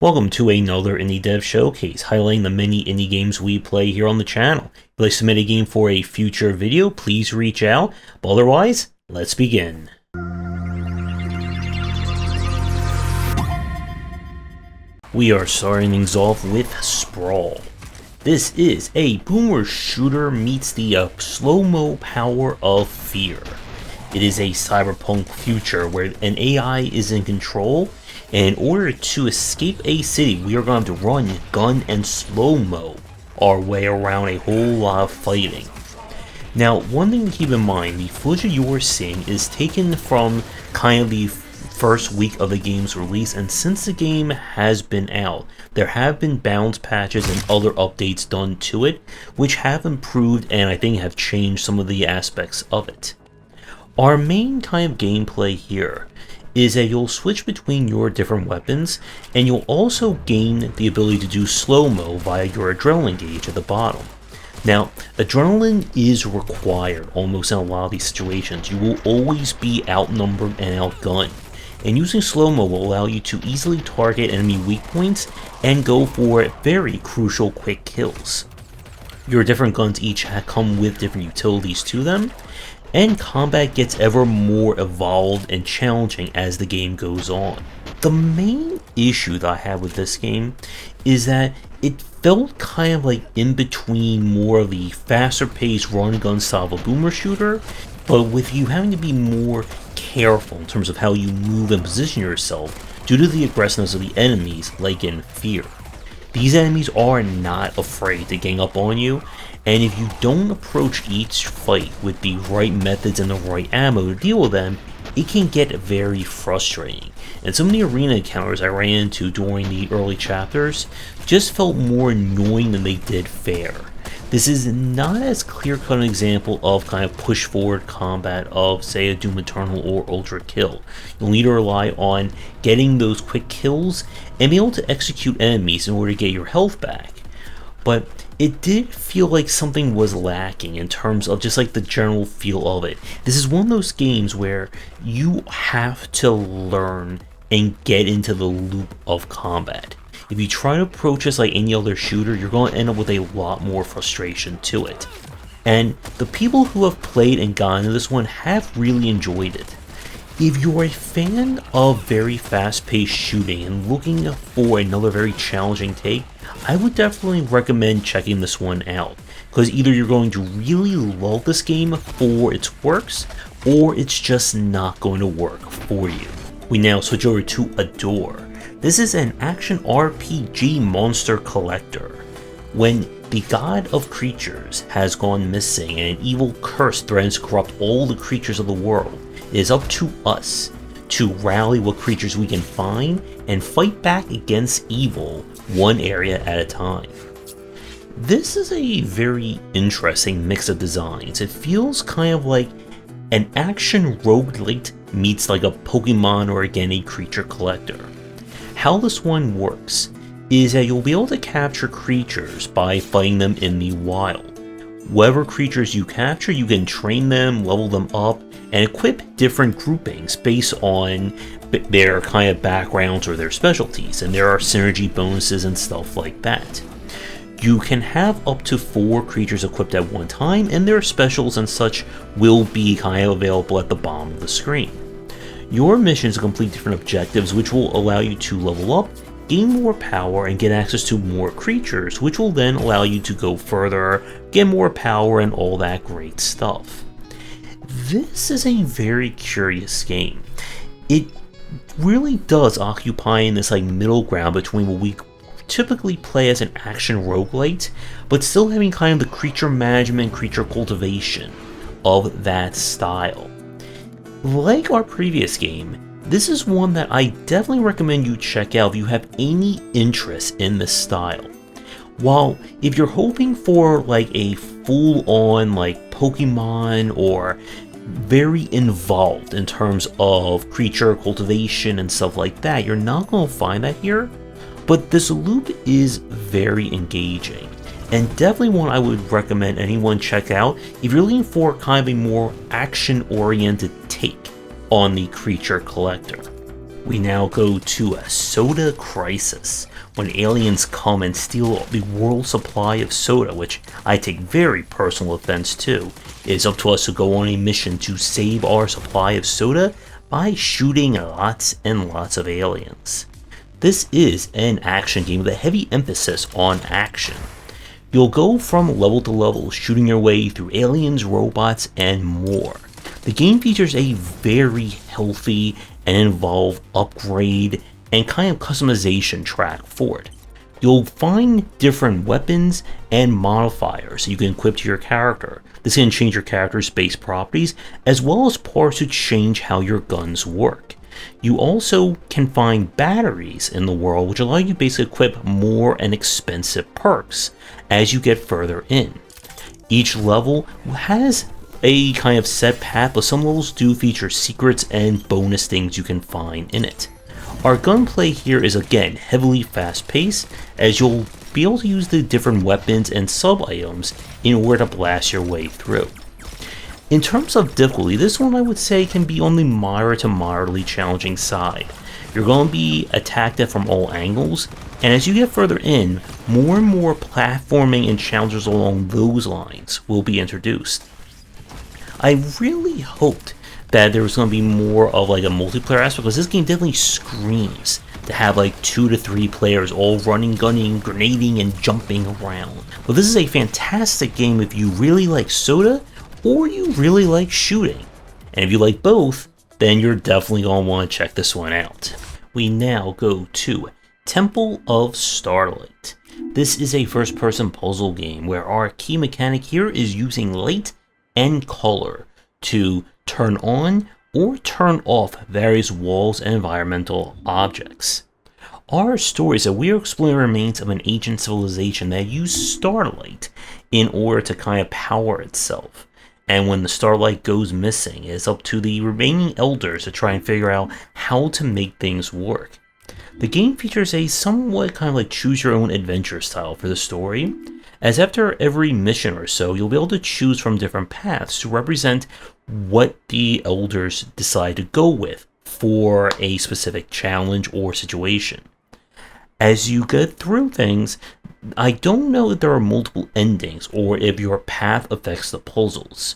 Welcome to another Indie Dev Showcase, highlighting the many indie games we play here on the channel. If you'd like to submit a game for a future video, please reach out. But otherwise, let's begin. We are starting things off with Sprawl. This is a boomer shooter meets the slow-mo power of fear. It is a cyberpunk future where an AI is in control, and in order to escape a city, we are going to run, gun, and slow-mo our way around a whole lot of fighting. Now, one thing to keep in mind, the footage you are seeing is taken from kind of the first week of the game's release, and since the game has been out, there have been balance patches and other updates done to it, which have improved and I think have changed some of the aspects of it. Our main kind of gameplay here is that you'll switch between your different weapons, and you'll also gain the ability to do slow-mo via your adrenaline gauge at the bottom. Now, adrenaline is required almost in a lot of these situations. You will always be outnumbered and outgunned, and using slow-mo will allow you to easily target enemy weak points and go for very crucial quick kills. Your different guns each come with different utilities to them, and combat gets ever more evolved and challenging as the game goes on. The main issue that I have with this game is that it felt kind of like in between more of the faster paced run and gun style of a boomer shooter, but with you having to be more careful in terms of how you move and position yourself due to the aggressiveness of the enemies, like in Fear. These enemies are not afraid to gang up on you, and if you don't approach each fight with the right methods and the right ammo to deal with them, it can get very frustrating. And some of the arena encounters I ran into during the early chapters just felt more annoying than they did fair. This is not as clear-cut an example of kind of push-forward combat of, say, a Doom Eternal or Ultra Kill. You'll need to rely on getting those quick kills and be able to execute enemies in order to get your health back. But it did feel like something was lacking in terms of just like the general feel of it. This is one of those games where you have to learn and get into the loop of combat. If you try to approach this like any other shooter, you're going to end up with a lot more frustration to it. And the people who have played and gotten into this one have really enjoyed it. If you're a fan of very fast-paced shooting and looking for another very challenging take, I would definitely recommend checking this one out, because either you're going to really love this game for its quirks, or it's just not going to work for you. We now switch over to Adore. This is an action RPG monster collector. When the god of creatures has gone missing and an evil curse threatens to corrupt all the creatures of the world, it is up to us to rally what creatures we can find and fight back against evil one area at a time. This is a very interesting mix of designs. It feels kind of like an action roguelite meets like a Pokemon or again a creature collector. How this one works is that you'll be able to capture creatures by fighting them in the wild. Whatever creatures you capture, you can train them, level them up, and equip different groupings based on their kind of backgrounds or their specialties, and there are synergy bonuses and stuff like that. You can have up to 4 creatures equipped at one time, and their specials and such will be kind of available at the bottom of the screen. Your missions complete different objectives which will allow you to level up, gain more power, and get access to more creatures, which will then allow you to go further, get more power, and all that great stuff. This is a very curious game. It really does occupy in this like middle ground between what we typically play as an action roguelite, but still having kind of the creature management, creature cultivation of that style. Like our previous game, this is one that I definitely recommend you check out if you have any interest in this style. While if you're hoping for like a full-on like Pokemon or very involved in terms of creature cultivation and stuff like that, you're not going to find that here, but this loop is very engaging and definitely one I would recommend anyone check out if you're looking for kind of a more action-oriented take on the creature collector. We now go to a soda crisis, when aliens come and steal the world's supply of soda, which I take very personal offense to. It is up to us to go on a mission to save our supply of soda by shooting lots and lots of aliens. This is an action game with a heavy emphasis on action. You'll go from level to level, shooting your way through aliens, robots, and more. The game features a very healthy and involved upgrade and kind of customization track for it. You'll find different weapons and modifiers you can equip to your character. This can change your character's base properties, as well as parts to change how your guns work. You also can find batteries in the world, which allow you to basically equip more and expensive perks as you get further in. Each level has a kind of set path, but some levels do feature secrets and bonus things you can find in it. Our gunplay here is again heavily fast-paced, as you'll be able to use the different weapons and sub-items in order to blast your way through. In terms of difficulty, this one I would say can be on the moderate to moderately challenging side. You're going to be attacked at from all angles, and as you get further in, more and more platforming and challenges along those lines will be introduced. I really hoped that there was going to be more of like a multiplayer aspect, because this game definitely screams to have like 2 to 3 players all running, gunning, grenading, and jumping around. But this is a fantastic game if you really like soda or you really like shooting. And if you like both, then you're definitely going to want to check this one out. We now go to Temple of Starlight. This is a first-person puzzle game where our key mechanic here is using light and color to turn on or turn off various walls and environmental objects. Our story is that we are exploring the remains of an ancient civilization that used starlight in order to kind of power itself. And when the starlight goes missing, it's up to the remaining elders to try and figure out how to make things work. The game features a somewhat kind of like choose your own adventure style for the story, as after every mission or so, you'll be able to choose from different paths to represent what the elders decide to go with for a specific challenge or situation. As you get through things, I don't know if there are multiple endings or if your path affects the puzzles.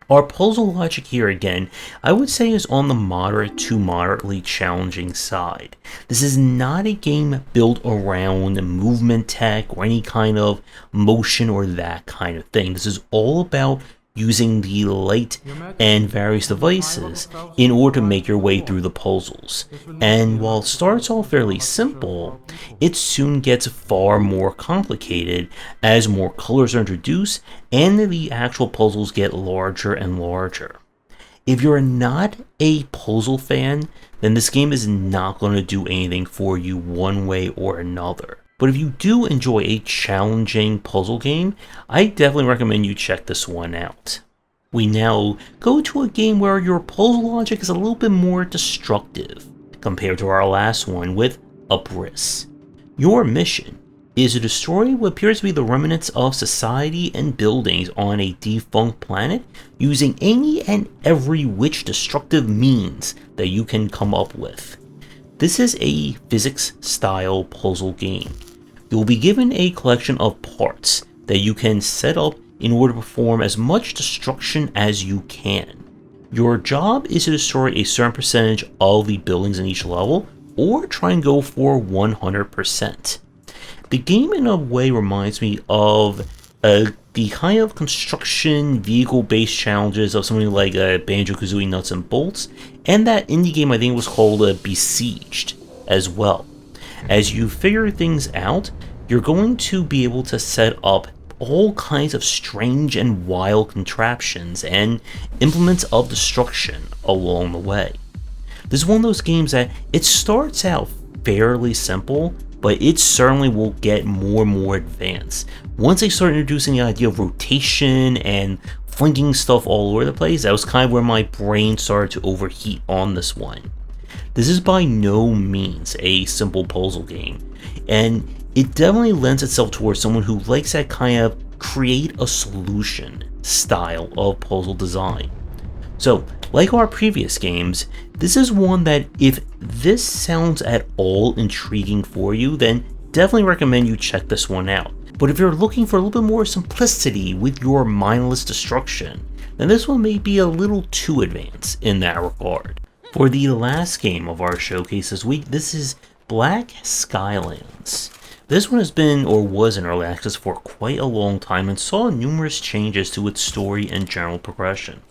Our puzzle logic here again, I would say is on the moderate to moderately challenging side. This is not a game built around movement tech or any kind of motion or that kind of thing. This is all about using the light and various devices in order to make your way through the puzzles. And while it starts off fairly simple, it soon gets far more complicated as more colors are introduced and the actual puzzles get larger and larger. If you're not a puzzle fan, then this game is not going to do anything for you one way or another. But if you do enjoy a challenging puzzle game, I definitely recommend you check this one out. We now go to a game where your puzzle logic is a little bit more destructive compared to our last one with Abriss. Your mission is to destroy what appears to be the remnants of society and buildings on a defunct planet using any and every which destructive means that you can come up with. This is a physics-style puzzle game. You'll be given a collection of parts that you can set up in order to perform as much destruction as you can. Your job is to destroy a certain percentage of the buildings in each level, or try and go for 100%. The game in a way reminds me of the kind of construction vehicle-based challenges of something like Banjo-Kazooie Nuts and Bolts, and that indie game I think was called Besieged as well. As you figure things out, you're going to be able to set up all kinds of strange and wild contraptions and implements of destruction along the way. This is one of those games that it starts out fairly simple, but it certainly will get more and more advanced. Once they start introducing the idea of rotation and flinging stuff all over the place, that was kind of where my brain started to overheat on this one. This is by no means a simple puzzle game, and it definitely lends itself towards someone who likes that kind of create a solution style of puzzle design. So Like our previous games, this is one that if this sounds at all intriguing for you, then definitely recommend you check this one out. But if you're looking for a little bit more simplicity with your mindless destruction, then this one may be a little too advanced in that regard. For the last game of our showcase this week, this is Black Skylands. This one has been or was in early access for quite a long time and saw numerous changes to its story and general progression.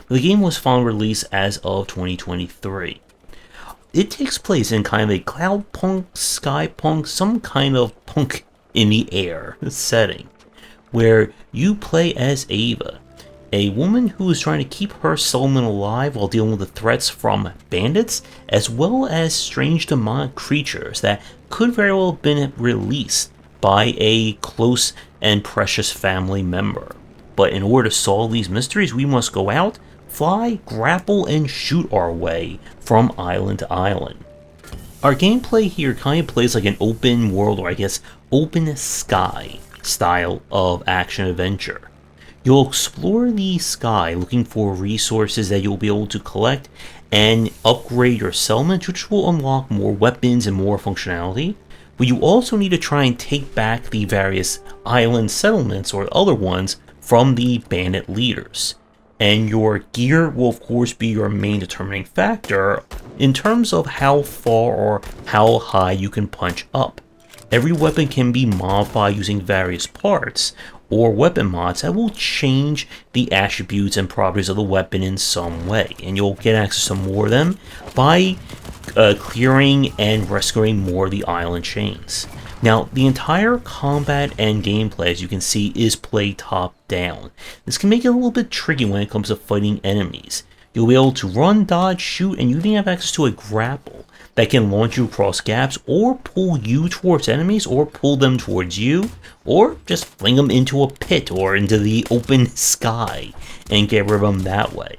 The game was finally released as of 2023. It takes place in kind of a cloud punk, sky punk, some kind of punk in the air setting, where you play as Ava, a woman who is trying to keep her settlement alive while dealing with the threats from bandits, as well as strange demonic creatures that could very well have been released by a close and precious family member. But in order to solve these mysteries, we must go out, fly, grapple, and shoot our way from island to island. Our gameplay here kind of plays like an open world, or I guess open sky style of action adventure. You'll explore the sky looking for resources that you'll be able to collect and upgrade your settlement, which will unlock more weapons and more functionality. But you also need to try and take back the various island settlements or other ones from the bandit leaders. And your gear will of course be your main determining factor in terms of how far or how high you can punch up. Every weapon can be modified using various parts or weapon mods that will change the attributes and properties of the weapon in some way, and you'll get access to more of them by clearing and rescuing more of the island chains. Now, the entire combat and gameplay, as you can see, is played top down. This can make it a little bit tricky when it comes to fighting enemies. You'll be able to run, dodge, shoot, and you even have access to a grapple that can launch you across gaps or pull you towards enemies or pull them towards you, or just fling them into a pit or into the open sky and get rid of them that way.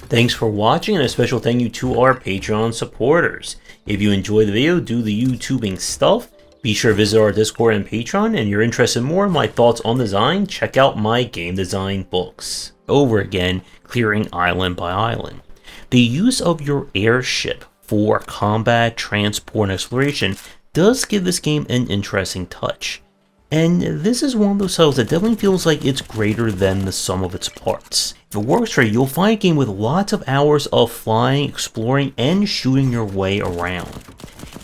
Thanks for watching, and a special thank you to our Patreon supporters. If you enjoyed the video, do the YouTubing stuff, be sure to visit our Discord and Patreon, and you're interested in more in my thoughts on design, check out my game design books. Over again, clearing island by island. The use of your airship for combat, transport, and exploration does give this game an interesting touch. And this is one of those titles that definitely feels like it's greater than the sum of its parts. If it works for you, you'll find a game with lots of hours of flying, exploring, and shooting your way around.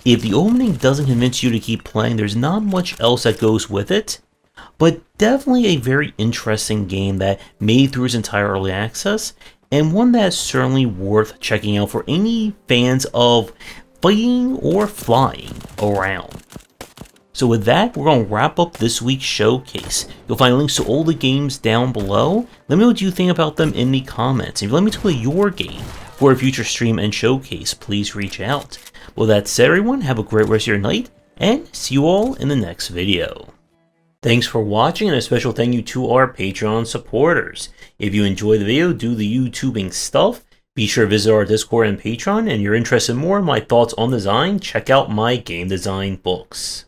If the opening doesn't convince you to keep playing, there's not much else that goes with it, but definitely a very interesting game that made through its entire early access, and one that's certainly worth checking out for any fans of fighting or flying around. So with that, we're going to wrap up this week's showcase. You'll find links to all the games down below. Let me know what you think about them in the comments. If you'd like me to play your game for a future stream and showcase, please reach out. With that said, everyone, have a great rest of your night, and see you all in the next video. Thanks for watching, and a special thank you to our Patreon supporters. If you enjoyed the video, do the YouTubing stuff, be sure to visit our Discord and Patreon, and you're interested in more in my thoughts on design, check out my game design books.